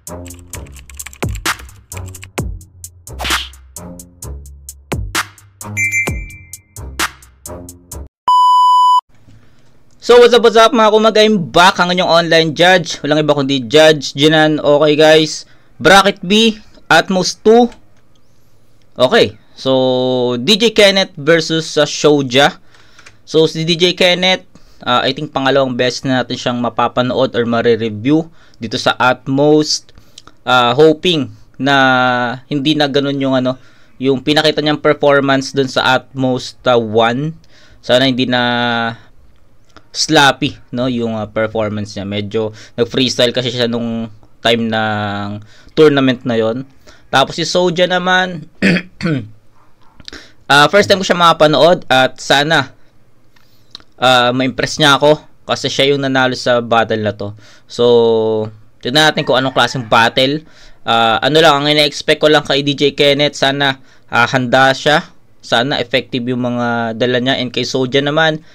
So what's up mga kumag, I'm back, ang inyong online judge. Walang iba kundi Judge Jinan. Okay guys, bracket B, Atmos 2. Okay, so DJ Kenneth versus Showja. So si DJ Kenneth, I think pangalawang best na natin siyang mapapanood or mare-review dito sa Atmos. Hoping na hindi na ganun yung yung pinakita niyang performance dun sa Atmos 1. Sana hindi na sloppy yung performance niya. Medyo nag-freestyle kasi siya nung time ng tournament na yon. Tapos si Showja naman first time ko siya makapanood at sana ma-impress niya ako kasi siya yung nanalo sa battle na to. So tignan natin kung anong klaseng battle. Ang ina-expect ko lang kay DJ Kenneth, sana handa siya, sana effective yung mga dala niya. And kay Showja naman,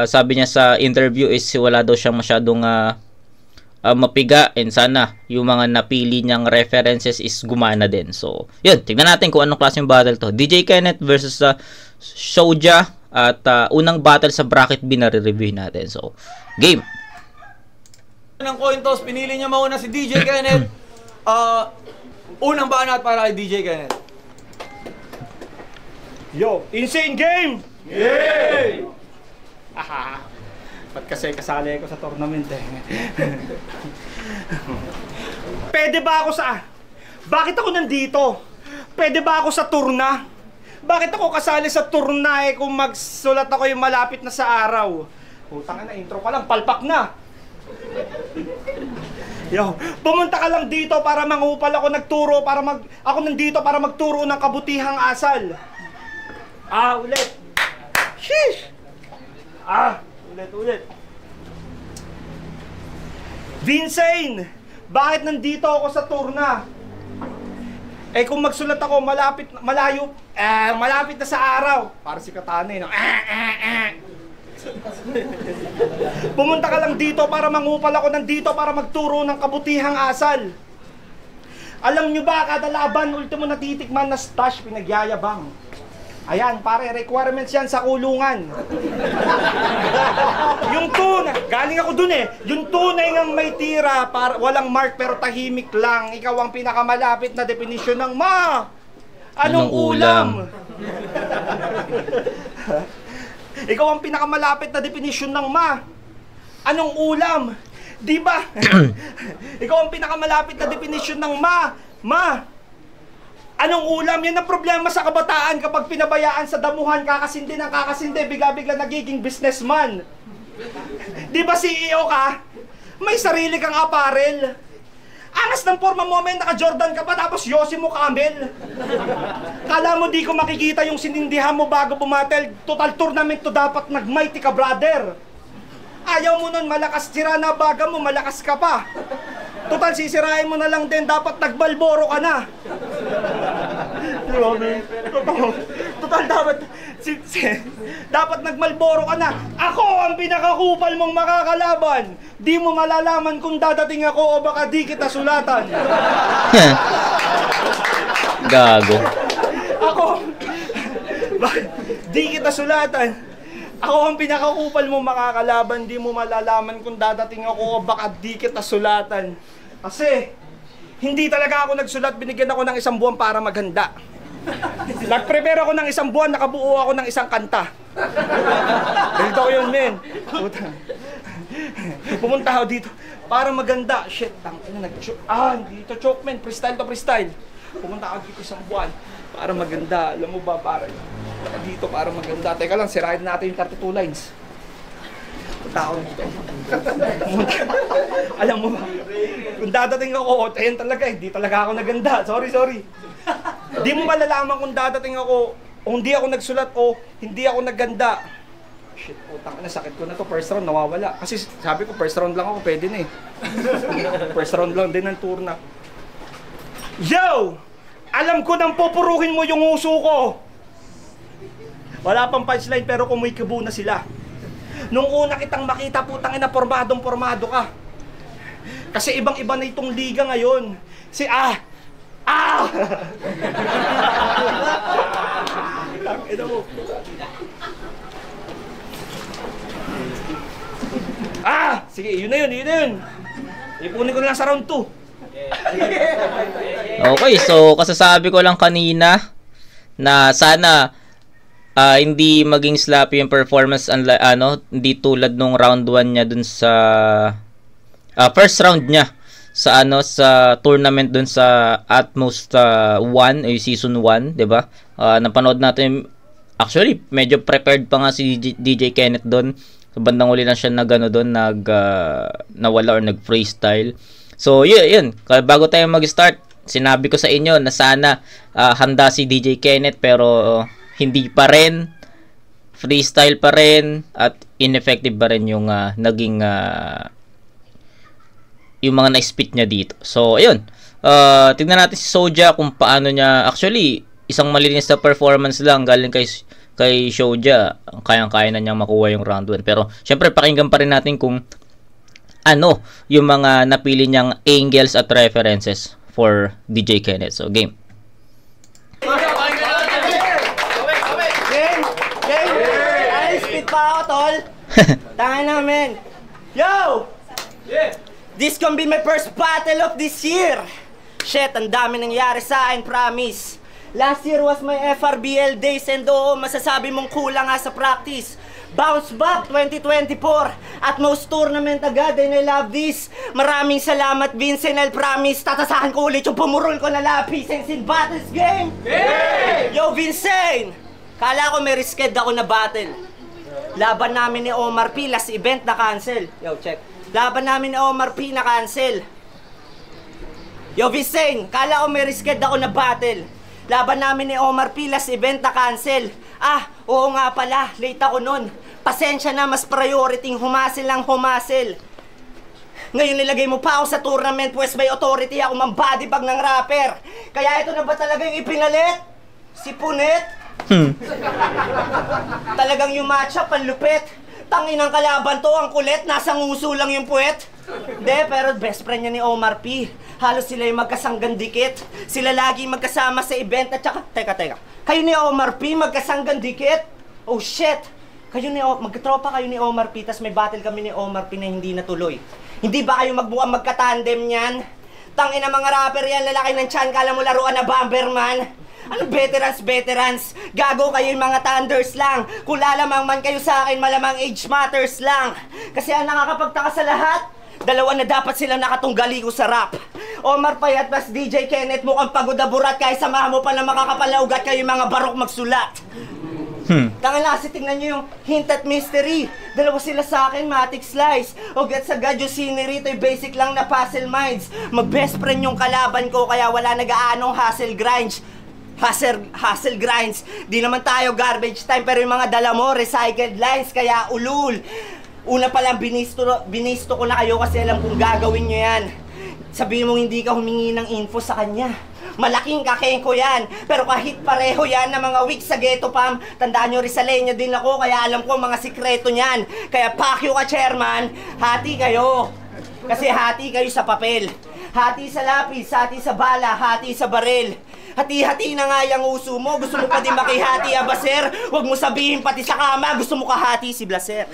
sabi niya sa interview is wala daw siyang masyadong mapiga, and sana yung mga napili niyang references is gumana din. So yun, tignan natin kung anong klaseng battle to. DJ Kenneth versus Showja, at unang battle sa bracket B na re-review natin. So game. Ng coin toss, pinili niya mauna si DJ Kenneth. Unang banat para kay DJ Kenneth. Yo, insane game! Yay! Ba't kasi kasali ko sa tournament eh? Pwede ba ako sa... Bakit ako nandito? Pwede ba ako sa turna? Bakit ako kasali sa turna kung magsulat ako yung malapit na sa araw? Putang na, intro pa lang, palpak na! Yo, pumunta ka lang dito para mangupal ako, ako nandito para magturo ng kabutihang asal. Ulit. Sheesh! Ulit. Vincent, bakit nandito ako sa turna? Kung magsulat ako malapit na sa araw. Para si Katane, no? Pumunta ka lang dito para mangupal, ako nandito para magturo ng kabutihang asal. Alam nyo ba, kada laban, ultimo natitikman na stash, pinagyayabang. Ayan, pare, requirements yan sa kulungan. Yung tunay, galing ako dun yung tunay ngang may tira, walang mark pero tahimik lang. Ikaw ang pinakamalapit na definisyon ng ma. Anong ulam? Ikaw ang pinakamalapit na definisyon ng ma. Anong ulam? Di ba? Ikaw ang pinakamalapit na definisyon ng ma. Anong ulam? Yan ang problema sa kabataan kapag pinabayaan sa damuhan, kakasindi ng kakasindi, bigla-bigla nagiging businessman. Di ba CEO ka? May sarili kang apparel. Angas ng forma mo, naka-Jordan ka pa, tapos yosi mo camel. Kala mo di ko makikita yung sinindihan mo bago bumatel. Total tournament to, dapat nag-mighty ka, brother. Ayaw mo nun, malakas, sira na baga mo, malakas ka pa. Total, sisirain mo na lang din, dapat nagbalboro ka na. Total, dapat nagmalboro ka na. Ako ang pinakakupal mong makakalaban. Di mo malalaman kung dadating ako o baka di kita sulatan. Gago. Ako, di kita sulatan. Ako ang pinakakupal mong makakalaban, di mo malalaman kung dadating ako o baka di kita sulatan. Kasi, hindi talaga ako nagsulat, binigyan ako ng 1 buwan para maghanda. Nag-prepare ako ng 1 buwan, nakabuo ako ng 1 kanta. Dito ko yun, men. Pumunta ako dito para maganda. Shit, dito choke, men. Freestyle to freestyle. Pumunta ako dito 1 buwan para maganda. Alam mo ba, para dito para maganda. Teka lang, sirahin natin yung 32 lines. Punta ako dito. Alam mo ba, kung dadating ako, ayun talaga, di talaga ako naganda. Sorry. Di mo malalaman kung dadating ako, o hindi ako nagsulat, o hindi ako naganda. Shit, putang na, sakit ko na to. First round, nawawala. Kasi sabi ko, first round lang ako, pwede na First round lang din ang turna. Yo! Alam ko nang pupuruhin mo yung uso ko. Wala pang punchline pero kumikibo na sila. Nung una kitang makita, putang ina, pormado ka. Kasi ibang-iba na itong liga ngayon. Si Ito mo. Sige, yun na yun. Ipunin ko na lang sa round 2. Okay, so kasasabi ko lang kanina na sana hindi maging sloppy yung performance, hindi tulad nung round 1 niya dun sa first round niya sa sa tournament dun sa Utmost 1 ay season 1, 'di ba? Napanood natin, actually medyo prepared pa nga si DJ Kenneth doon. So bandang uli lang siya nawala or nag-freestyle. So yun. Bago tayo mag-start, sinabi ko sa inyo na sana handa si DJ Kenneth, pero hindi pa rin, freestyle pa rin at ineffective pa rin yung naging yung mga na-spit niya dito. So ayun, tignan natin si Soja kung paano niya, actually isang malinis na performance lang galing kay Soja, kayang-kaya na niyang makuha yung round 1. Pero syempre pakinggan pa rin natin kung yung mga napili niyang angles at references for DJ Kenneth. So game. Ay, spit pa ako, tol. Tanga namin. Yo! This can be my first battle of this year. Shit, ang dami nangyari sa akin, promise. Last year was my FRBL days, and masasabi mong kulang nga sa practice. Bounce back 2024 at most tournament agad, and I love this. Maraming salamat, Vincent. I'll promise, tatasahan ko ulit yung pumurol ko na lapis and in battles game. Yeah! Yo, Vincent! Kala ko may risked ako na battle. Laban namin ni Omar P, last event na cancel. Yo, check. Laban namin ni Omar P na cancel. Yo, Vincent! Kala ko may risked ako na battle. Laban namin ni Omar P, last event na cancel. Oo nga pala, late ako nun. Pasensya na, mas priority humasel lang humasel. Ngayon nilagay mo pa ako sa tournament, pues may authority ako mang body bag ng rapper. Kaya ito na ba talaga yung ipinalit? Si Punet? Talagang yung matchup, ang lupit. Tangin ng kalaban to, ang kulit, nasa nguso lang yung puwet. De, pero best friend niya ni Omar P. Halos sila yung magkasanggan dikit. Sila lagi magkasama sa event at saka... Teka. Kayo ni Omar P, magkasanggan dikit? Oh shit! Magkatropa kayo ni Omar P, tas may battle kami ni Omar P na hindi natuloy. Hindi ba kayo magbuang magka-tandem niyan? Tangin na mga rapper yan, lalaki ng tiyan, kala mo laruan na Bomberman. Ano veterans? Gago kayo yung mga thunders lang. Kung lalamang man kayo sa akin, malamang age matters lang. Kasi ang nakakapagtaka sa lahat, dalawa na dapat silang nakatunggali ko sa rap. Omar Payat plus DJ Kenneth, mukhang pagod na burat, kaya samahan mo pa na makakapalaugat kayo yung mga barok magsulat. Tangala, kasi tingnan nyo yung hint at mystery. Dalawa sila sa akin, matic slice. O get sa gadyo scenery, ito'y basic lang na puzzle minds. Mag-best friend yung kalaban ko, kaya wala nag-aanong hustle grinds. Hustle grinds. Di naman tayo garbage time, pero yung mga dala mo, recycled lines, kaya ulul. Una pa lang, binisto ko na kayo kasi alam kong gagawin nyo yan. Sabihin mong hindi ka humingi ng info sa kanya. Malaking kakengko yan, pero kahit pareho yan na mga weeks sa ghetto pam, tandaan nyo, Rizaleño din ako, kaya alam ko mga sikreto niyan. Kaya pakyo ka, chairman, hati kayo. Kasi hati kayo sa papel. Hati sa lapis, hati sa bala, hati sa baril. Hati-hati na nga yung uso mo. Gusto mo pa din makihati, Abaser? Huwag mo sabihin pati sa kama, gusto mo kahati si Blaser.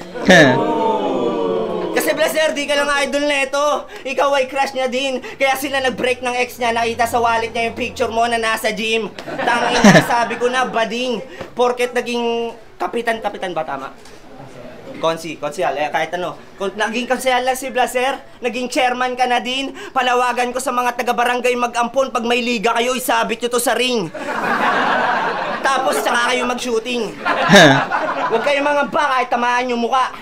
Kasi Blaser, di ka lang idol neto. Ikaw ay crush niya din. Kaya sila nag-break ng ex niya. Nakita sa wallet niya yung picture mo na nasa gym. Tangin na, sabi ko na, bading. Porket naging kapitan ba, tama? Konsihal, kahit ano. Kung naging konsihal lang si Blaser, naging chairman ka na din, panawagan ko sa mga taga-barangay mag-ampon, pag may liga kayo, isabit nyo to sa ring. Tapos, saka kayo mag-shooting. Huwag kayo mga ba, kahit tamaan yung muka.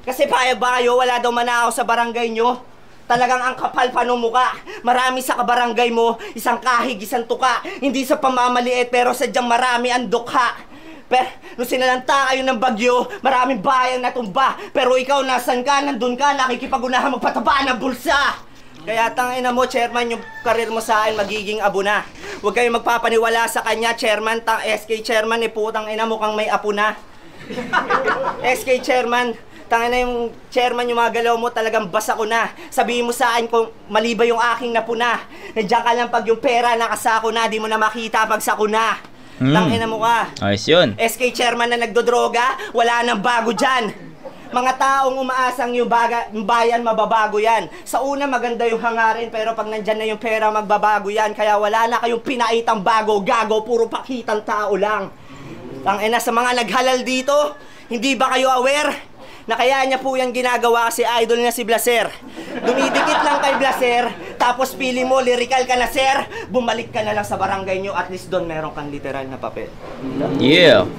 Kasi payag ba kayo, wala daw manakaw sa barangay nyo? Talagang ang kapal pa ng muka. Marami sa kabarangay mo, isang kahig, isang tuka. Hindi sa pamamaliit, pero sadyang marami ang dukha. Pero nung sinalanta kayo ng bagyo, maraming bayang natumba. Pero ikaw, nasan ka? Nandun ka, nakikipag-unahan magpataba ng bulsa. Kaya tangina mo, chairman, yung karir mo sa akin magiging abo na. Huwag kayong magpapaniwala sa kanya, chairman. SK chairman, putang ina mo kang may apo na. SK chairman, Tangin na yung chairman, yung mga galaw mo, talagang basa ko na. Sabihin mo sa akin kung mali ba yung aking napuna. Nandiyan ka lang pag yung pera nakasako na, di mo na makita pag sako na. Tangin na mo ka. Ayos yun. SK chairman na nagdodroga, wala nang bago dyan. Mga taong umaasang yung bayan, mababago yan. Sa una maganda yung hangarin, pero pag nandyan na yung pera, magbabago yan. Kaya wala na kayong pinaitang bago, gago, puro pakitang tao lang. Tangina, sa mga naghalal dito, hindi ba kayo aware na kaya niya po yan ginagawa kasi idol niya si Blaser? Dumidikit lang kay Blaser, tapos pili mo, lyrical ka na sir, bumalik ka na lang sa barangay nyo, at least doon meron kang literal na papel. Yeah.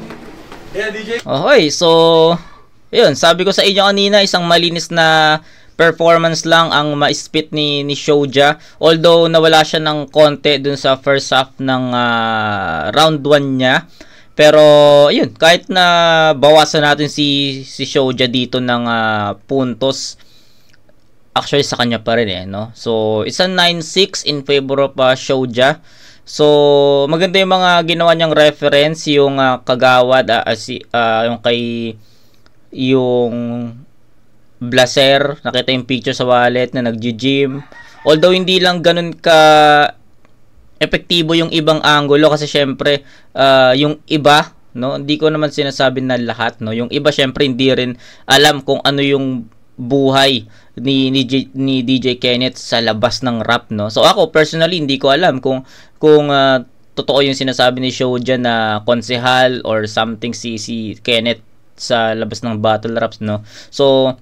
Okay, so, yun, sabi ko sa inyo kanina, isang malinis na performance lang ang ma-spit ni Shoja. Although nawala siya ng konti dun sa first half ng round 1 niya. Pero, yun, kahit na bawasan natin si Shoja dito ng puntos, actually sa kanya pa rin no? So, it's a 9-6 in favor of Shoja. So, maganda yung mga ginawa niyang reference, yung kagawad, yung Blaser, nakita yung picture sa wallet na nag-gym. Although, hindi lang ganun ka epektibo yung ibang angulo kasi syempre yung iba, no, hindi ko naman sinasabi na lahat, no, yung iba syempre hindi rin alam kung ano yung buhay ni DJ Kenneth sa labas ng rap, no. So ako personally hindi ko alam kung totoo yung sinasabi ni Shoja na konsehal or something si Kenneth sa labas ng battle raps, no. So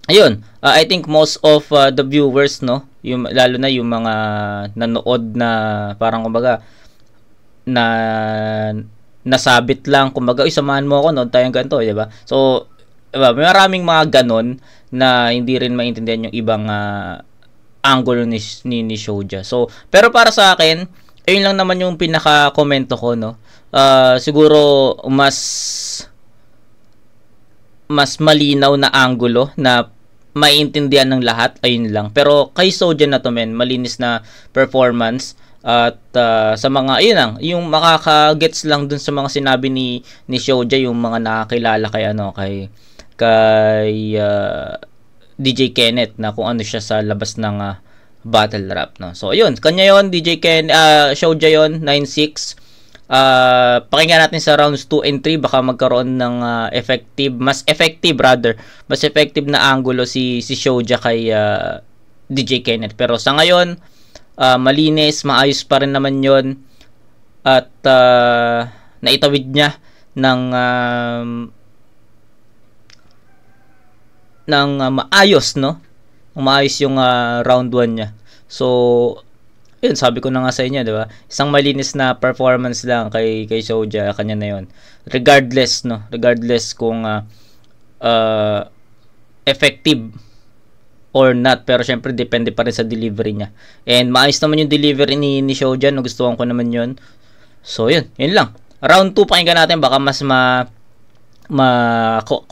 ayun, I think most of the viewers, no, yung lalo na yung mga nanood na parang kumbaga na nasabit lang, kumbaga samahan mo ako, nood tayong ganito, di ba? So, diba, may maraming mga ganon na hindi rin maintindihan yung ibang angulo ni Shoja. So, pero para sa akin, ayun lang naman yung pinaka-komento ko, no. Siguro mas malinaw na angulo na maiintindihan ng lahat, ayun lang. Pero kay Shoja na to, men, malinis na performance at sa mga, ayun lang, yung makaka-gets lang dun sa mga sinabi ni Shoja, yung mga nakakilala kay DJ Kenneth na kung ano siya sa labas ng battle rap, no. So ayun, kanya yon, DJ Shoja yon, 9-6. Pakinggan natin sa rounds 2 and 3, baka magkaroon ng mas effective na angulo si Shoja kay DJ Kenneth. Pero sa ngayon, malinis, maayos pa rin naman yon at naitawid niya ng maayos, no? Maayos yung round 1 niya. So yun, sabi ko na nga sa inyo, di ba? Isang malinis na performance lang kay Shoja, kanya na yun. Regardless, no? Regardless kung effective or not, pero syempre depende pa rin sa delivery niya. And maayos naman yung delivery ni Shoja, no? Gustuhan ko naman yun. So yun lang. Round 2 pakinggan natin, baka mas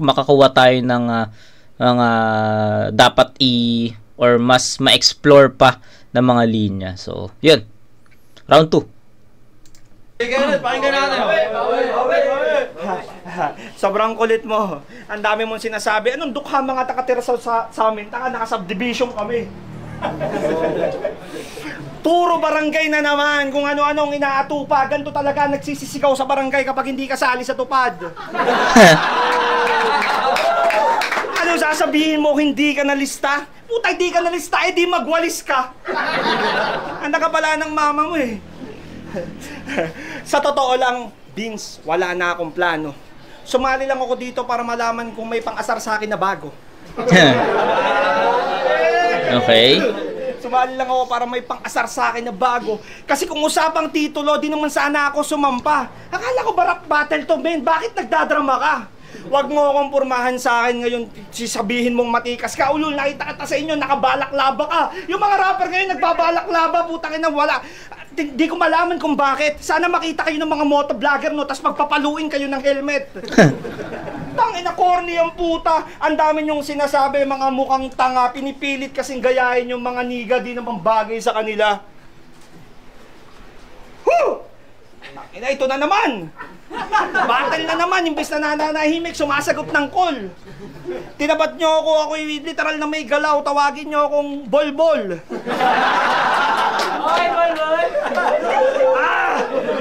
makakuha tayo ng dapat or mas ma-explore pa ng mga linya. So, yun. Round 2. Pakinggan natin. Sobrang kulit mo. Ang dami mong sinasabi. Anong dukha mga takatira sa amin? Naka-subdivision kami. Puro barangay na naman. Kung ano-anong inaatupa. Ganito talaga nagsisisigaw sa barangay kapag hindi kasali sa tupad. Ano sasabihin mo, hindi ka nalista? Puta, hindi ka nalista, di magwalis ka. Anda ka pala ng mama mo eh. Sa totoo lang, Vince, wala na akong plano. Sumali lang ako dito para malaman kung may pang-asar sa akin na bago. Okay. Sumali lang ako para may pang-asar sa akin na bago. Kasi kung usapang titulo, di naman sana ako sumampa. Akala ko ba rap battle to, men? Bakit nagdadrama ka? Huwag mo akong pormahan sa akin ngayon, sabihin mong matikas ka. Ulul, nakita kita sa inyo, nakabalaklaba ka. Yung mga rapper ngayon nagbabalaklaba, putang ina, wala. Di ko malaman kung bakit. Sana makita kayo ng mga motovlogger, no, tas magpapaluin kayo ng helmet. Tangina, corny ang puta. Ang dami niyong sinasabi, mga mukhang tanga, pinipilit kasing gayahin yung mga niga, di naman bagay sa kanila. Tangina, ito na naman. Battle na naman, imbis na nananahimik, sumasagot ng call. Tinabat nyo ako, ako'y literal na may galaw, tawagin nyo akong Bolbol. Okay, Bolbol.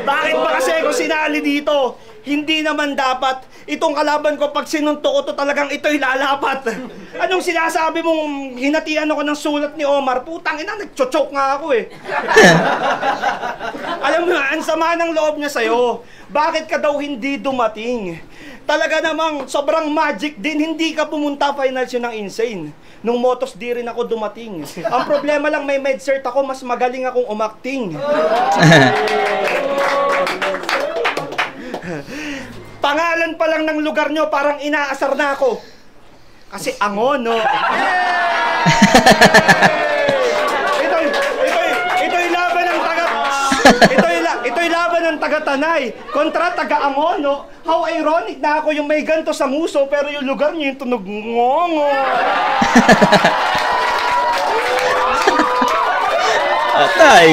Bakit ba kasi ako sinali dito? Hindi naman dapat. Itong kalaban ko, pag sinunto ko to talagang ito'y lalapat. Anong sinasabi mong hinatian ako ng sulat ni Omar? Putang ina, nagchochoke nga ako eh. Alam mo, ang sama ng loob niya sa'yo. Bakit ka daw hindi dumating? Talaga namang sobrang magic din, hindi ka pumunta, finals yun ng insane. Nung Motos di rin ako dumating. Ang problema lang, may med-cert ako, mas magaling akong umakting. Pangalan pa lang ng lugar nyo, parang inaasar na ako. Kasi angon, no? Ito'y laban ng ito'y laban ng taga-Tanay kontra taga-Angon, no? How ironic na ako yung may ganto sa nguso, pero yung lugar niyo yung tunog ngongo. Atay!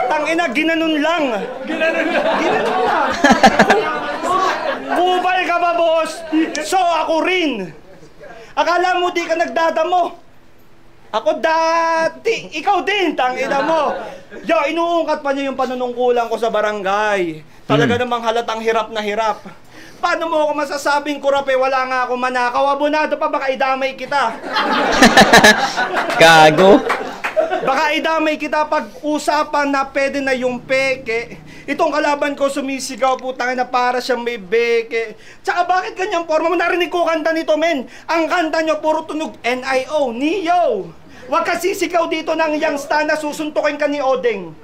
Tangina, ginanon lang. Ginanon lang. Bubal ka ba, boss? So, ako rin. Akala mo di ka nagdadamo? Ako dati. Ikaw din, tangina mo. Yo, inuungkat pa niya yung panunungkulan ko sa barangay. Talaga namang halatang hirap na hirap. Paano mo ako masasabing kurap eh, wala nga ako manakaw? Abonado pa, baka idamay kita. Gago. Baka idamay kita pag usapan na pwede na yung peke. Itong kalaban ko sumisigaw, putang na para siyang may beke. Tsaka bakit ganyang forma mo? Narinig ko kanta nito, men. Ang kanta nyo puro tunog NIO, Neo. Huwag ka sisigaw dito ng Yang Stana, susuntukin ka ni Odeng.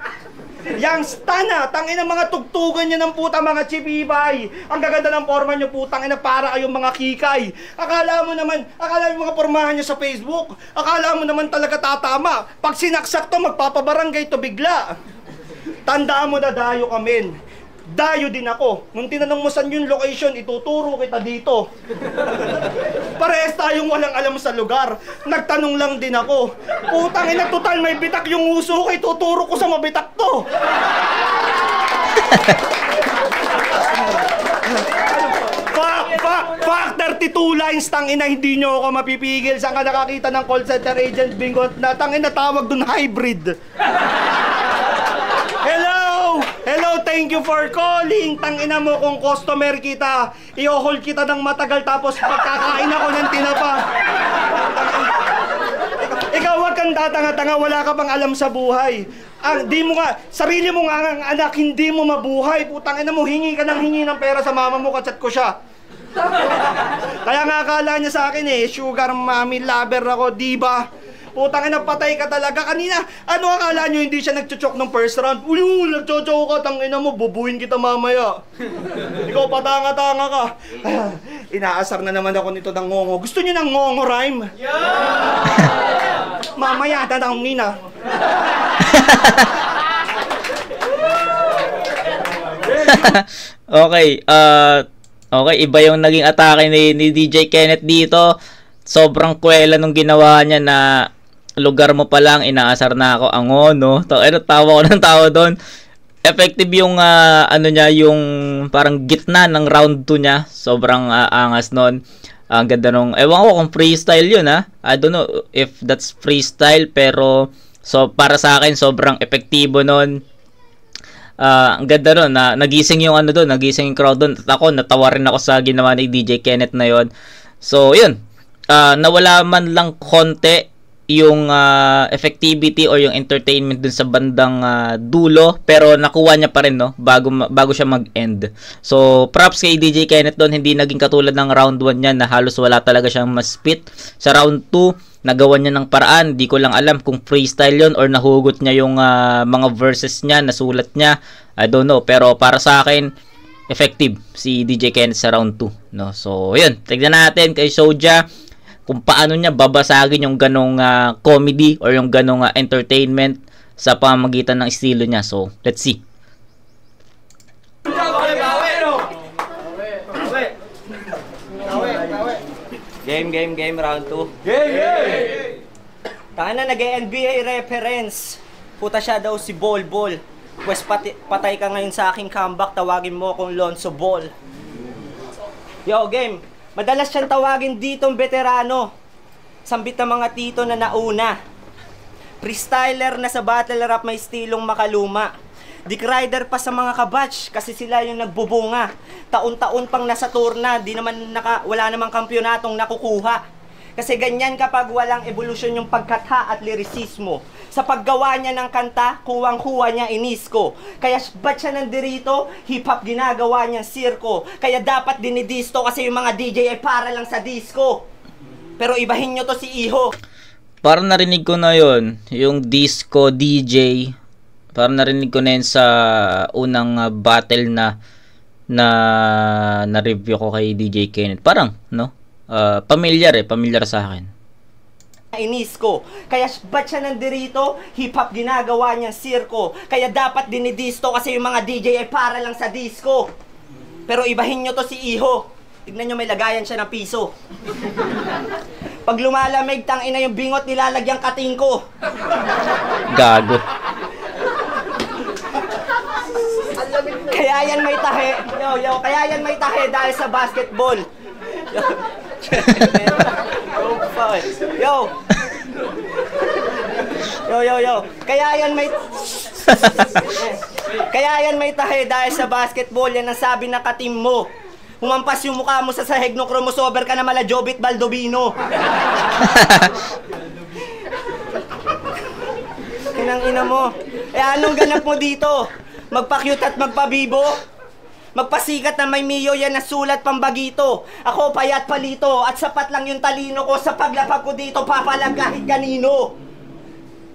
Yang Stana, tangin ang mga tugtugan niya ng puta, mga chibibay. Ang gaganda ng forma nyo, putang ina, para kayong mga kikay. Akala mo mga pormahan nyo sa Facebook, akala mo naman talaga tatama. Pag sinaksak to, magpapabarangay to bigla. Tandaan mo na dayo ka, men. Dayo din ako. Nung tinanong mo saan yung location, ituturo kita dito. Parehas tayong walang alam sa lugar. Nagtanong lang din ako. Putang ina, total may bitak yung uso ko, ituturo ko sa mabitak to. Fuck, 32 lines, tangina, hindi nyo ako mapipigil. Saan ka nakakita ng call center agent bingot na tangina, tawag dun hybrid. Hello, thank you for calling. Tangina mo kung customer kita, i-hold kita ng matagal tapos pagkakain ako ng tinapa. Ikaw wag kang tatanga-tanga, wala ka pang alam sa buhay. Di mo nga, sarili mo nga ang anak, hindi mo mabuhay. Putang ina mo, hingi ka ng hingi ng pera sa mama mo, kachat ko siya. Kaya nga akala niya sa akin sugar mommy lover ako, di ba? Putang ina, patay ka talaga. Kanina, ano akala nyo hindi siya nagchuchok ng first round? Uy, nagchuchok ka, tangina mo, bubuhin kita mamaya. Ikaw patanga-tanga ka. Inaasar na naman ako nito ng ngongo. Gusto nyo ng ngongo rhyme? Yeah! Mamaya, tatangin na. Okay, okay, iba yung naging atake ni DJ Kenneth dito. Sobrang kwela nung ginawa niya na lugar mo pa lang, inaasar na ako, Angon, no? Tawa ko ng tawa doon. Effective yung, ano niya, yung parang gitna ng round 2 niya. Sobrang angas nun. Ang ganda nung, ewan ko kung freestyle yun, ha? I don't know if that's freestyle, pero so para sa akin, sobrang epektibo nun. Ang ganda nun, nagising yung ano doon, nagising yung crowd doon. At ako, natawa rin ako sa ginawa ni DJ Kenneth na yon. So, yun. Nawala man lang konti yung effectivity or yung entertainment dun sa bandang dulo, pero nakuha niya pa rin, no, bago siya mag-end. So props kay DJ Kenneth doon, hindi naging katulad ng round 1 niya na halos wala talaga siyang ma-spit. Sa round 2 nagawa niya ng paraan, di ko lang alam kung freestyle yon or nahugot niya yung mga verses niya, nasulat niya, I don't know, pero para sa akin effective si DJ Kenneth sa round 2, no. So yun, tignan natin kay Soulja kung paano niya babasagin yung ganong comedy or yung ganong entertainment sa pamamagitan ng estilo niya. So, let's see. Game, round 2. Game! Tanga na, nag-NBA reference. Puta siya daw si Bol. Pwes patay ka ngayon sa aking comeback, tawagin mo akong Lonzo Ball. Yo, game. Madalas siyang tawagin ditong veterano. Sambit ng mga tito na nauna. Freestyler na sa battle rap may estilong makaluma. Dick Rider pa sa mga kabatch kasi sila yung nagbubunga. Taon-taon pang nasa turna, wala namang kampyonatong nakukuha. Kasi ganyan kapag walang evolusyon yung pagkatha at lirisismo. Sa paggawa niya ng kanta, kuwang-kuwa niya inisko. Kaya ba't siya nandirito? Hip-hop ginagawa niyang sirko. Kaya dapat dinidisto kasi yung mga DJ ay para lang sa disco. Pero ibahin nyo to si Iho. Parang narinig ko na yon, yung disco DJ. Parang narinig ko na yun sa unang battle na review ko kay DJ Kenneth. Parang, no? Familiar sa akin. Inisko. Kaya ba't siya nandirito? Hip-hop ginagawa niyang sirko. Kaya dapat dinidisto kasi yung mga DJ ay para lang sa disco. Pero ibahin nyo to si Iho. Tignan nyo, may lagayan siya ng piso. Pag lumalamig, tangina yung bingot, nilalagyan kating ko. Gago. Kaya yan may tahe. Kaya yan may tahe dahil sa basketball. Kaya yan may tahe dahil sa basketball. Yan ang sabi na katim mo. Humampas yung mukha mo sa sahig ng crossover ka na mala Jobit Baldovino. Inang-ina mo. Anong ganap mo dito? Magpa-cute at magpa-bibo? Magpasikat na may miyo yan na sulat pambagito. Ako payat palito at sapat lang yung talino ko sa paglapag ko dito papalag kahit kanino.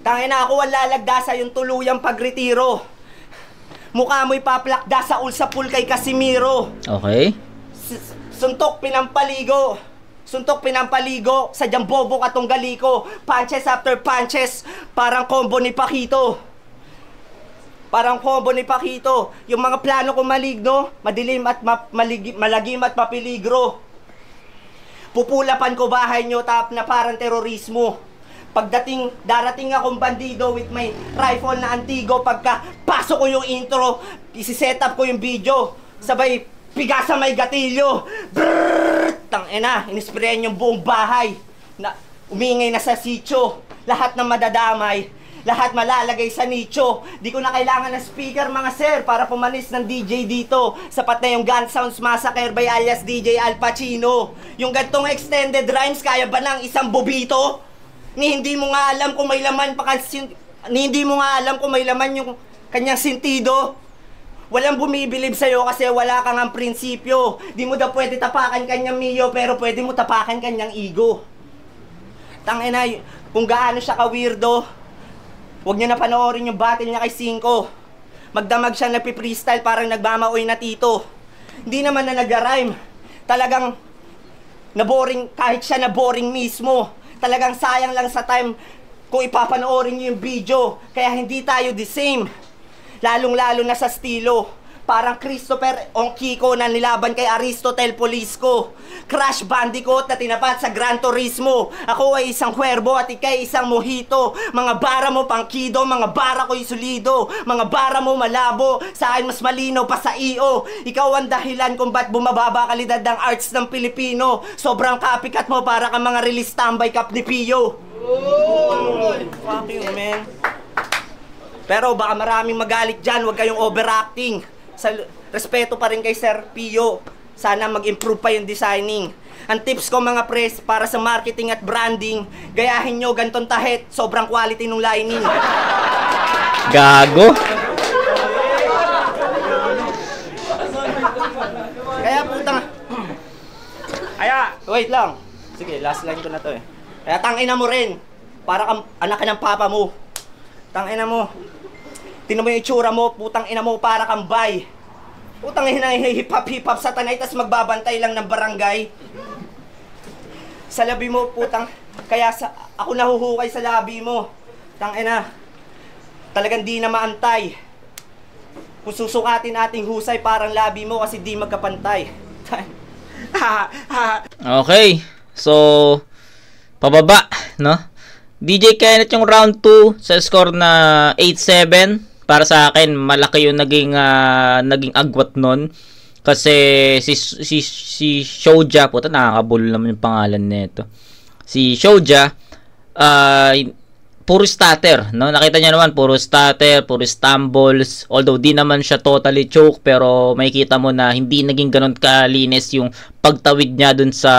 Tangina ako wala lagdasa yung tuluyang pagretiro. Mukha mo'y paplakda sa ulsapul kay Casimiro. Okay. Suntok pinampaligo sa jambobo katong galiko. Punches after punches, parang combo ni Paquito. Yung mga plano ko maligno, madilim at malagim at mapiligro. Pupulapan ko bahay nyo tap na parang terorismo. Darating akong bandido with my rifle na antigo. Pagka pasok ko yung intro, isi-set up ko yung video. Sabay piga sa may gatilyo. Brrrr! Tangina, inispirayan yung buong bahay. Umingay na sa sityo. Lahat ng madadamay. Lahat malalagay sa nicho. Di ko na kailangan ng speaker mga sir para pumanis ng DJ dito. Sapat na yung Gun Sounds Massacre by alias DJ Al Pacino. Yung gantong extended rhymes kaya ba ng isang bobito? Hindi mo nga alam kung may laman yung kanyang sentido. Walang bumibilib sa'yo kasi wala kang ang prinsipyo. Di mo daw pwede tapakan kanyang miyo, pero pwede mo tapakan kanyang ego. Tangina, kung gaano siya ka-weirdo, huwag niyo na panoorin yung battle niya kay Cinco. Magdamag siya na freestyle parang nagmamaoy na tito. Hindi naman na nag-rhyme. Talagang na-boring, kahit siya na-boring mismo. Talagang sayang lang sa time kung ipapanoorin niyo yung video. Kaya hindi tayo the same. Lalong-lalo na sa estilo. Parang Christopher Kiko na nilaban kay Aristotle Polisco. Crash Bandicoot na tinapat sa Gran Turismo. Ako ay isang huwerbo at ikay isang mojito. Mga bara mo pangkido, mga bara ko'y solido. Mga bara mo malabo, sa akin mas malinaw pa sa iyo. Ikaw ang dahilan kung ba't bumababa kalidad ng arts ng Pilipino. Sobrang copycat mo para kang mga release tambay kap ni Pio. Fuck you, man. Pero baka maraming magalit dyan, huwag kayong overacting. Respeto pa rin kay Sir Pio. Sana mag-improve pa yung designing. Ang tips ko mga pres, para sa marketing at branding, gayahin nyo gantong tahit, sobrang quality nung lining. Gago. Kaya putang... Wait lang. Sige, last line ko na to eh. Kaya tangina mo rin. Para kang anak ka ng papa mo. Tangina mo. Tingnan mo yung itsura mo, putang ina mo, para kang bay. Putang ina, hip-hop sa tanay, tas magbabantay lang ng barangay. Sa labi mo, putang, ako nahuhukay sa labi mo. Tangina, talagang di na maantay. Kung susukatin ating husay, parang labi mo kasi di magkapantay. Okay, so, pababa, no? DJ Kenneth yung round 2 sa score na 8-7. para sa akin malaki yung naging agwat nun. Kasi si Shouja, puta nakakabulol naman yung pangalan nito. Si Shouja, puro starter, no? Nakita niyo naman, puro starter, puro stumbles. Although di naman siya totally choke, pero makikita mo na hindi naging ganun kalinis yung pagtawid niya dun sa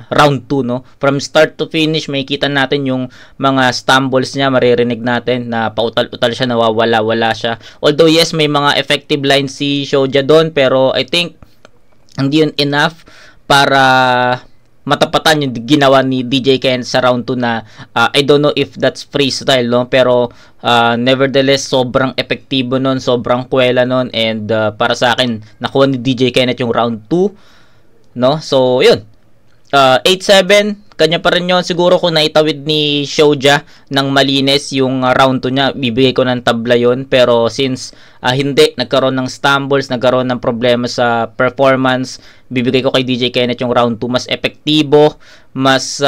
round 2, no? From start to finish, makikita natin yung mga stumbles niya, maririnig natin na pautal-utal siya, nawawala-wala siya. Although yes, may mga effective lines si Shouja doon, pero I think hindi yun enough para matapatan yung ginawa ni DJ Ken sa round 2 na I don't know if that's freestyle, no? Pero nevertheless, sobrang epektibo nun, sobrang kwela nun, and para sa akin, nakuha ni DJ Kenneth yung round 2, no? So, yun. 8-7, kanya pa rin yun. Siguro kung naitawid ni Shouja ng malinis yung round 2 niya, bibigay ko ng tabla yun. Pero since hindi, nagkaroon ng stumbles, nagkaroon ng problema sa performance, bibigay ko kay DJ Kenneth yung round 2. Mas epektibo, mas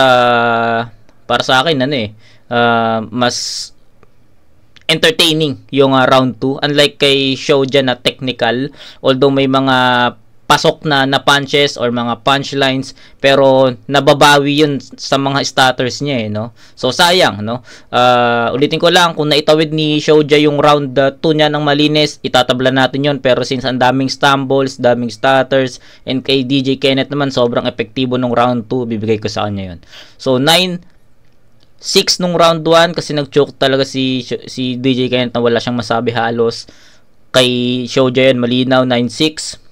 para sa akin, mas entertaining yung round 2. Unlike kay Shouja na technical, although may mga pasok na punches or mga punchlines, pero nababawi yun sa mga starters niya, no? So sayang, no? Ulitin ko lang, kung naitawid ni Shouja yung round 2 niya ng malinis, itatabla natin yun. Pero since ang daming stumbles, daming starters, and kay DJ Kenneth naman sobrang epektibo nung round 2, bibigay ko sa kanya yun. So 9-6 nung round 1 kasi nag-choke talaga si DJ Kenneth na wala siyang masabi halos. Kay Shouja yun malinaw, 9-6.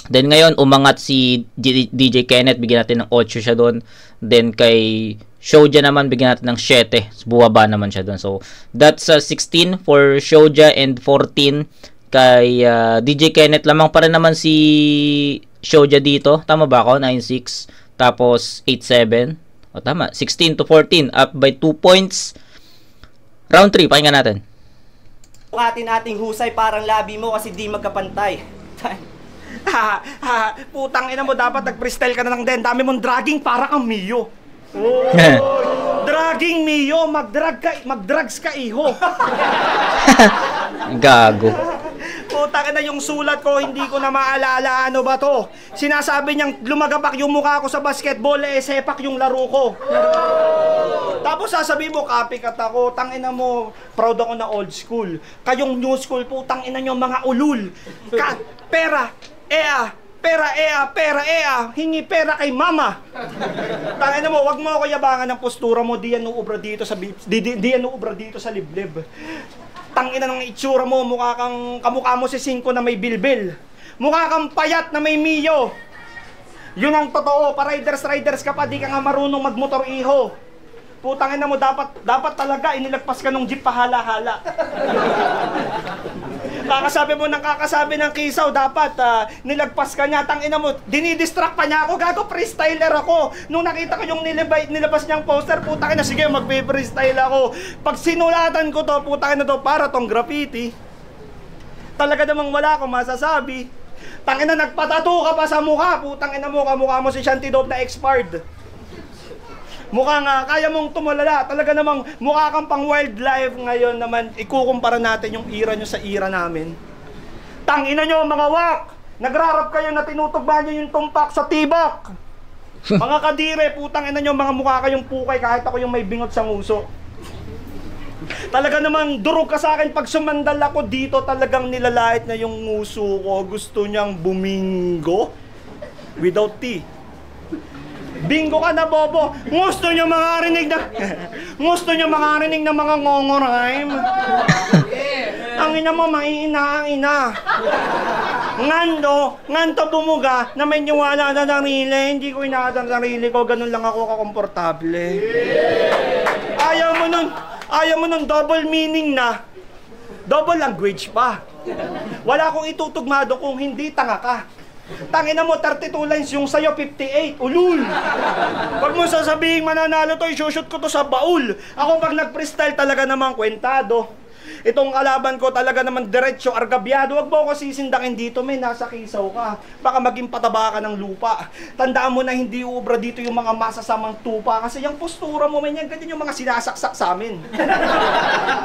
Then ngayon, umangat si DJ Kenneth, bigyan natin ng 8 siya doon. Then kay Shouja naman, bigyan natin ng 7. Buwaba naman siya doon. So, that's 16 for Shouja and 14 kay DJ Kenneth. Lamang pa rin naman si Shouja dito. Tama ba ako? 9-6. Tapos 8-7. O tama, 16-14. Up by 2 points. Round 3, pakinggan natin. Ating husay parang labi mo kasi di magkapantay. Putang ina mo, dapat nag-freestyle ka na lang din. Dami mong dragging para kang Mio. Oh, dragging Mio, mag-drugs ka iho. Gago. Putang ina, yung sulat ko, hindi ko na maalala ano ba to. Sinasabi niyang lumagapak yung mukha ko sa basketball, sepak yung laro ko. Tapos sasabihin mo, copycat ako, tangina mo, proud ako na old school. Kayong new school, putang ina nyo, mga ulul. Pera, hingi pera kay mama. Tangina mo, wag mo ako yabangan ng postura mo, di yan uubra dito sa liblib. Tangina ng itsura mo, kamukha mo si Cinco na may bilbil. Mukha kang payat na may Mio. Yun ang totoo, riders ka pa, di ka nga marunong magmotor iho. Putangin na mo, dapat talaga inilagpas ka nung jeep pahala-hala. Kakasabi ng kisaw, dapat nilagpas ka niya. Tangina mo, dinidistract pa niya ako, gago freestyler ako. Nung nakita ko yung nilabas niyang poster, putangin na, sige, magpe-freestyle ako. Pag sinulatan ko to, putangin na to, para tong graffiti. Talaga namang wala akong masasabi. Tangina, nagpatato ka pa sa mukha, putangin na mo, kamukha mo si Shanty Dope na expired. Mukha nga, kaya mong tumulala. Talaga namang mukha kang pang wildlife. Ngayon naman, ikukumpara natin yung era nyo sa era namin. Tangina nyo mga wak! Nagrarap kayo na tinutugbahan nyo yung tumpak sa tibak. Mga kadire, putang ina nyo, mga mukha kayong pukay kahit ako yung may bingot sa nguso. Talaga namang durog ka sa akin pag sumandal ako dito, talagang nilalait na yung nguso ko. Gusto niyang bumingo without tea. Bingo ka na, bobo. Gusto niyo makarinig ng mga ngongorime. Ang ina mo, maiina ang ina. Nganto bumuga na may niwala na sarili. Hindi ko inaadang sarili ko, ganun lang ako kakomportable. Ayaw mo nun double meaning na. Double language pa. Wala akong itutugmado kung hindi tanga ka. Tangina mo, 32 lines yung sa'yo, 58. Ulul! Pag mo sasabihin mananalo to, isushoot ko to sa baul. Ako pag nag-freestyle talaga namang kwentado. Itong kalaban ko talaga naman diretso, argabyado. Huwag mo ako sisindakin dito, men. Nasa kisaw ka. Baka maging pataba ka ng lupa. Tandaan mo na hindi uubra dito yung mga masasamang tupa. Kasi yung postura mo, men, yan, ganyan yung mga sinasaksak sa amin.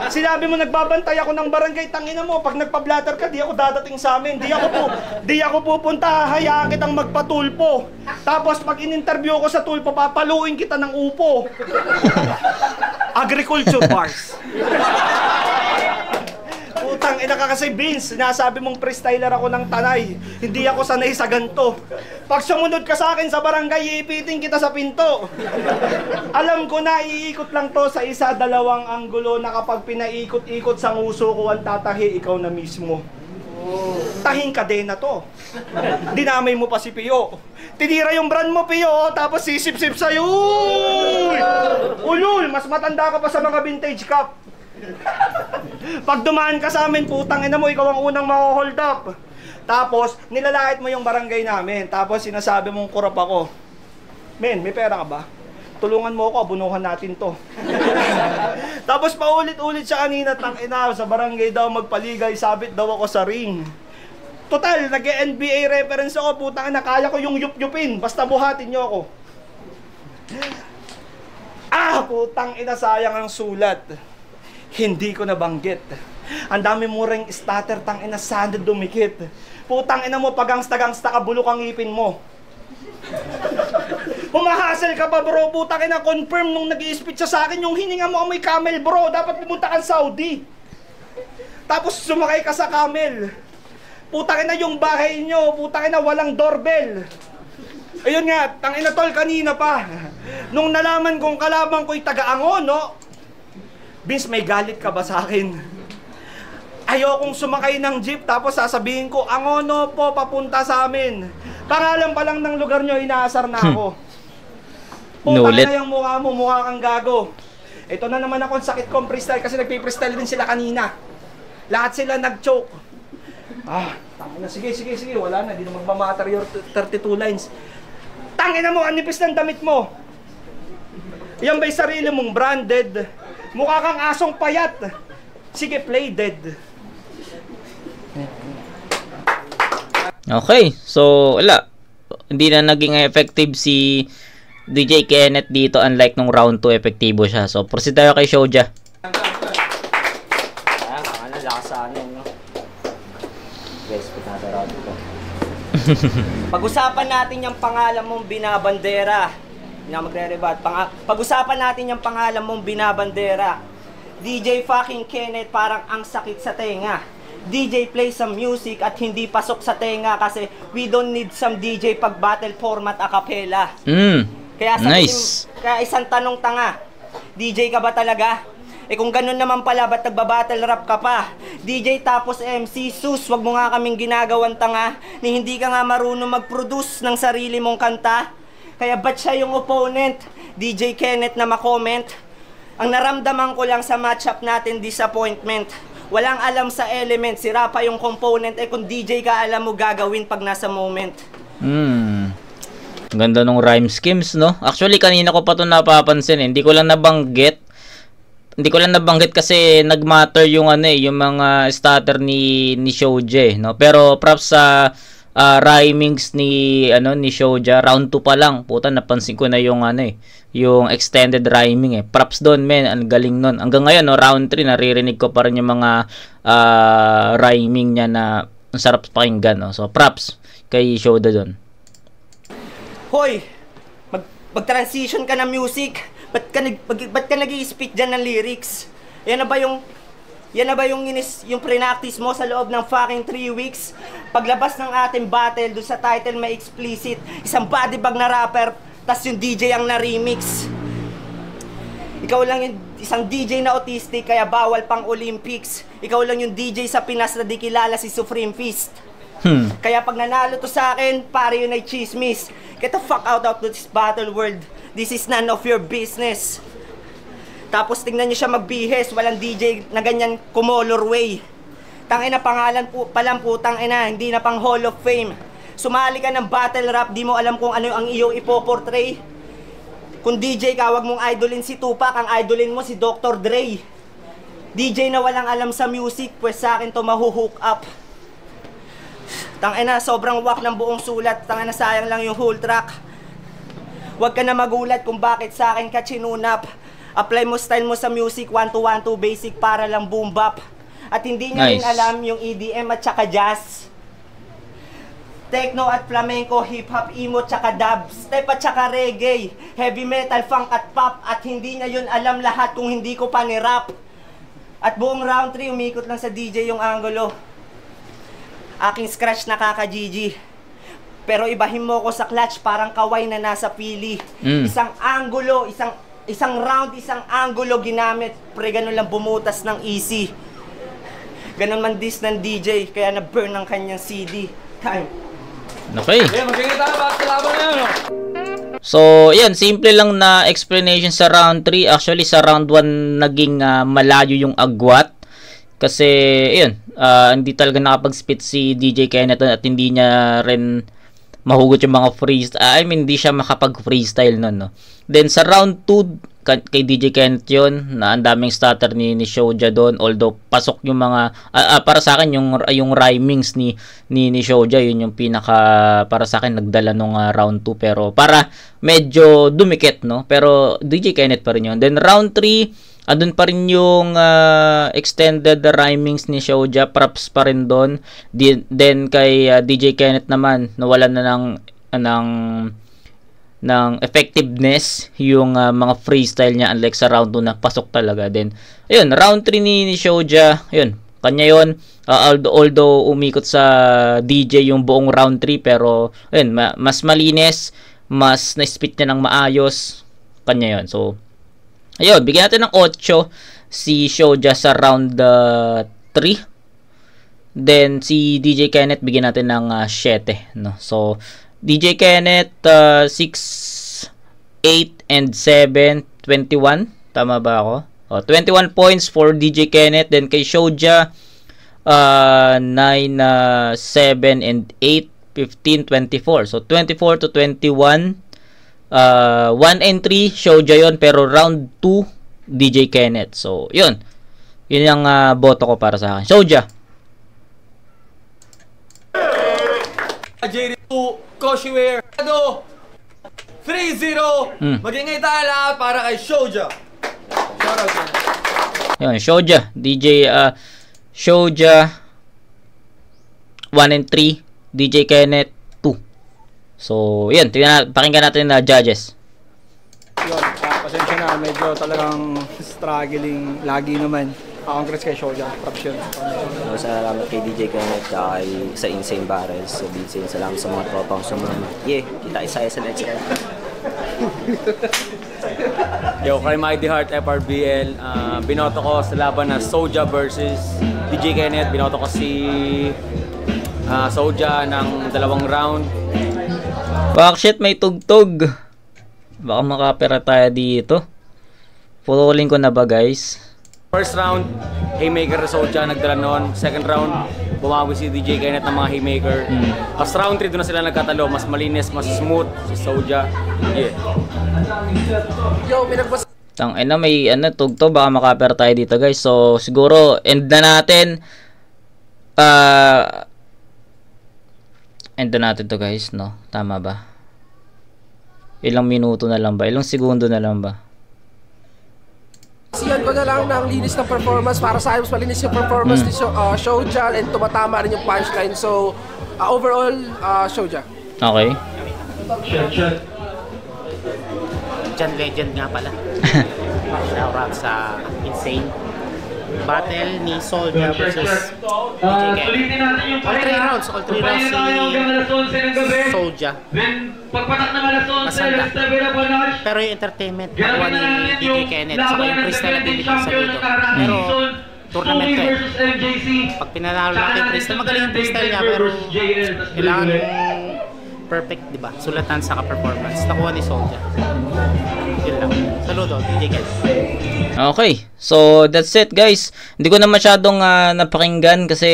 Sinabi mo, nagbabantay ako ng barangay. Tangina mo, pag nagpa-blatter ka, di ako dadating sa amin. Di ako pupunta, hayaan kitang magpatulpo. Tapos pag in-interview ko sa tulpo, papaluin kita ng upo. Agriculture bars. Putang ina ka kasi, Vince, sinasabi mong freestyler ako ng Tanay. Hindi ako sanay sa ganto. Pag sumunod ka sa akin sa barangay, iipitin kita sa pinto. Alam ko na, iikot lang to sa isa, dalawang anggulo na kapag pinaikot-ikot sa nguso ko ang tatahi, ikaw na mismo. Tahing kadena to. Dinamay mo pa si Pio. Tinira yung brand mo, Pio, tapos sisip-sip sa'yo. Ulul, mas matanda ka pa sa mga vintage cup. Pag dumaan ka sa amin, putang ina mo, ikaw ang unang ma-hold up. Tapos, nilalait mo yung barangay namin. Tapos, sinasabi mong kurap ako. Men, may pera ka ba? Tulungan mo ako, abunuhan natin to. Tapos, paulit-ulit siya kanina, tangina, sa barangay daw magpaligay, sabit daw ako sa ring. Total, nag-NBA reference ako, putang ina, kaya ko yung yup-yupin. Basta buhatin nyo ako. Putang ina, sayang ang sulat. Hindi ko nabanggit. Ang dami mo ring starter, tang ina, sana dumikit. Putang ina mo, pagangsta-gangsta ka, bulok ang ngipin mo. Humahasel ka pa, bro. Putang ina, confirm nung nag-i-speech siya sa akin, yung hininga mo amoy camel, bro. Dapat pumunta ka sa Saudi. Tapos sumakay ka sa camel. Putang ina, yung bahay nyo, putang ina, walang doorbell. Ayun nga, tang ina tol, kanina pa. Nung nalaman kong kalaban ko'y taga-Angon, no? Vince, may galit ka ba sa akin? Ayokong sumakay ng jeep tapos sasabihin ko, Angono po, papunta sa amin. Pangalan pa lang ng lugar nyo, inaasar na ako. Putang na yung mukha mo, mukha kang gago. Ito na naman ako, sakit kong freestyle kasi nagpi-freestyle din sila kanina. Lahat sila nag-choke. Tangina, sige, wala na, di na magmamatter your 32 lines. Tangina mo, ang nipis ng damit mo. Yan ba'y sarili mong branded? Mukha kang asong payat. Sige, play dead. Okay, so wala. Hindi na naging effective si DJ Kenneth dito, unlike nung round 2, epektibo siya. So proceed tayo kay Showja. Pag-usapan natin yung pangalan mong binabandera. Na magre-rebat. Pag-usapan natin yung pangalan mong binabandera. DJ fucking Kenneth, parang ang sakit sa tenga. DJ play some music at hindi pasok sa tenga kasi we don't need some DJ pag battle format a cappella. Kaya nice. Kaya isang tanong tanga. DJ ka ba talaga? Kung ganun naman pala, ba't nagba-battle rap ka pa? DJ tapos MC, sus, wag mo nga kaming ginagawan tanga ni hindi ka nga marunong mag-produce ng sarili mong kanta. Kaya ba't siya yung opponent? DJ Kenneth na makomment? Ang naramdaman ko lang sa matchup natin, disappointment. Walang alam sa element, sira pa yung component. Kung DJ ka, alam mo gagawin pag nasa moment. Ganda nung rhyme schemes, no? Actually, kanina ko pa ito napapansin. Hindi ko lang nabanggit kasi nagmatter yung yung mga starter ni Showja, no? Pero props sa rhymings ni Showja, round 2 pa lang, puta, napansin ko na yung yung extended rhyming Props doon, men, ang galing nun. Hanggang ngayon, no, round 3 naririnig ko pa rin yung mga rhyming niya na ang sarap pakinggan, no. So props kay Showja doon. Hoy, mag-transition ka ng music. Ba't ka nag-i-speak dyan ng lyrics? Yan na ba yung pre-practice mo sa loob ng fucking 3 weeks? Paglabas ng ating battle, doon sa title may explicit. Isang body bag na rapper, tas yung DJ ang na-remix. Ikaw lang yung isang DJ na autistic, kaya bawal pang Olympics. Ikaw lang yung DJ sa Pinas na di kilala si Supreme Fist. Kaya pag nanalo to sa akin, pare yun ay chismis. Get the fuck out of this battle world. This is none of your business. Tapos tingnan nyo siya magbihis, walang DJ na ganyan kumolor way. Tangina, pangalan po, palang putang ina, hindi na pang Hall of Fame. Sumali ka ng battle rap, di mo alam kung ano ang iyong ipoportray. Kung DJ ka, wag mong idolin si Tupac, ang idolin mo si Dr. Dre. DJ na walang alam sa music, pues sa akin to mahuhook up. Tangina, sobrang wak ng buong sulat. Tangina, sayang lang yung whole track. Huwag ka na magulat kung bakit sa akin ka chinunap. Apply mo style mo sa music, 1-2-1-2 basic para lang boom bap. At hindi niya rin alam yung EDM at saka jazz, techno at flamenco, hip-hop, emo, tsaka dub, step at tsaka reggae, heavy metal, funk at pop. At hindi niya yun alam lahat kung hindi ko pa ni-rap. At buong round 3, umikot lang sa DJ yung angulo. Aking scratch nakaka-GG. Pero ibahin mo ko sa clutch, parang kaway na nasa pili. Isang angulo, isang round, isang angulo ginamit. Pre, ganun lang bumutas ng easy. Ganun man dis ng DJ, kaya na-burn ng kanyang CD. Time. Okay. So, yan, simple lang na explanation sa round 3. Actually, sa round 1 naging malayo yung agwat. Kasi, yun, hindi talaga nakapag-spit si DJ Kenneth at hindi niya rin mahugot yung mga freestyle. I mean, hindi siya makapag-freestyle nun, no? Then, sa round 2, kay DJ Kenneth yun, na ang daming stutter ni Shoja doon. Although, pasok yung mga, para sa akin, yung rhymings ni Shoja, yun yung pinaka, para sa akin, nagdala nung round 2. Pero, para medyo dumikit, no? Pero, DJ Kenneth pa rin yun. Then, round 3, andun pa rin yung extended rhymings ni Shoja, props pa rin doon. Then kay DJ Kenneth naman, nawalan na ng effectiveness yung mga freestyle niya, unlike sa round 2 na pasok talaga. Then ayun, round 3 ni Shoja, ayun, kanya yun. Although umikot sa DJ yung buong round 3, pero ayun, mas malinis, mas na-spit niya ng maayos, kanya yun. So ayun, bigyan natin ng 8 si Shoja sa round 3. Then si DJ Kenneth bigyan natin ng 7, no. So DJ Kenneth 6, 8 and 7, 21. Tama ba ako? 21 points for DJ Kenneth. Then kay Shoja 9, 7 and 8, 15, 24. So 24 to 21. 1 and 3 Shoja yon, pero round 2 DJ Kenneth. So yun ang boto ko para sa akin. Shoja. JD2 Koshiware 3-0. Magingay tayo lahat para kay Shoja. Yun, Shoja. DJ Shoja 1 and 3, DJ Kenneth 2. So, yun, pakinggan natin na judges. Yun, pasensya na, medyo talagang struggling lagi naman. Congrats kay Shoja, props yun. Salamat kay DJ Kenneth, kay sa Insane Barrels, sa Insane. Salamat sa mga tropang sumama. Yeah, kita isa sa next round. Yo, kay Mighty Heart FRBL, binoto ko sa laban na Shoja versus DJ Kenneth. Binoto ko si Shoja ng 2 round. Bakit may tugtog? Baka makapera tayo dito. Putulin ko na ba, guys? First round, Haymaker Shoja nagdala noon. Second round, bumawi si DJ Kenneth ng mga Haymaker. As round 3 doon na sila nagkatalo. Mas malinis, mas smooth si Shoja. Yeah. Yo, pinagbasa. Tangina, may tugtog, baka makapera tayo dito, guys. So siguro end na natin. End na natin to, guys, no? Tama ba? Ilang minuto na lang ba? Ilang segundo na lang ba? Siyan ko na lang ng linis ng performance. Para sa akin, mas malinis yung performance ni Shoja, and tumatama rin yung punchline. So, overall, Shoja. Okay. John Legend nga pala. Shoutout sa Insane. Battle ni Soldier versus DJ Kenneth. All 3 rounds si Soldier. Masanda. Pero yung entertainment, nakuha ni DJ Kenneth. Saka yung freestyle ability sa ludo. Pero tournament to eh. Pag pinanalo natin yung freestyle, magaling yung freestyle niya. Pero kailangan perfect, di ba? Sulatan sa performance. Nakuha ni Soldier. Yun lang. Saludo, DJ Kenneth. Okay, so that's it, guys. Hindi ko na masyadong napakinggan kasi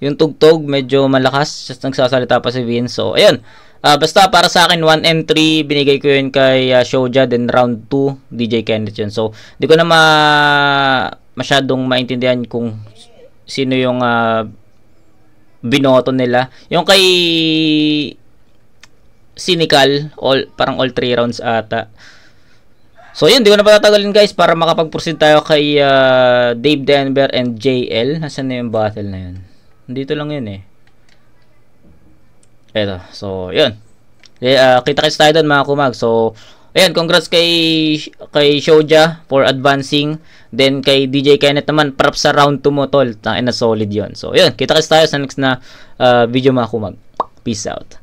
yung tugtog medyo malakas. Just nagsasalita pa si Vince. So, ayun. Basta para sa akin, 1 and 3, binigay ko yun kay Shoja. Then round 2, DJ Kenneth yun. So, hindi ko na masyadong maintindihan kung sino yung binoto nila. Yung kay Cynical, parang all 3 rounds ata. So yun, di ko na patatagalin guys para makapag-proceed tayo kay Dave Denver and JL. Nasaan na yung battle na yun? Dito lang yun eh. Eto, so yun. Kita-kits tayo doon mga kumag. So ayan, congrats kay Shoja for advancing. Then kay DJ Kenneth naman, props sa round 2 mo tol. Tangina solid yun. So yun, kita-kits tayo sa next na video mga kumag. Peace out.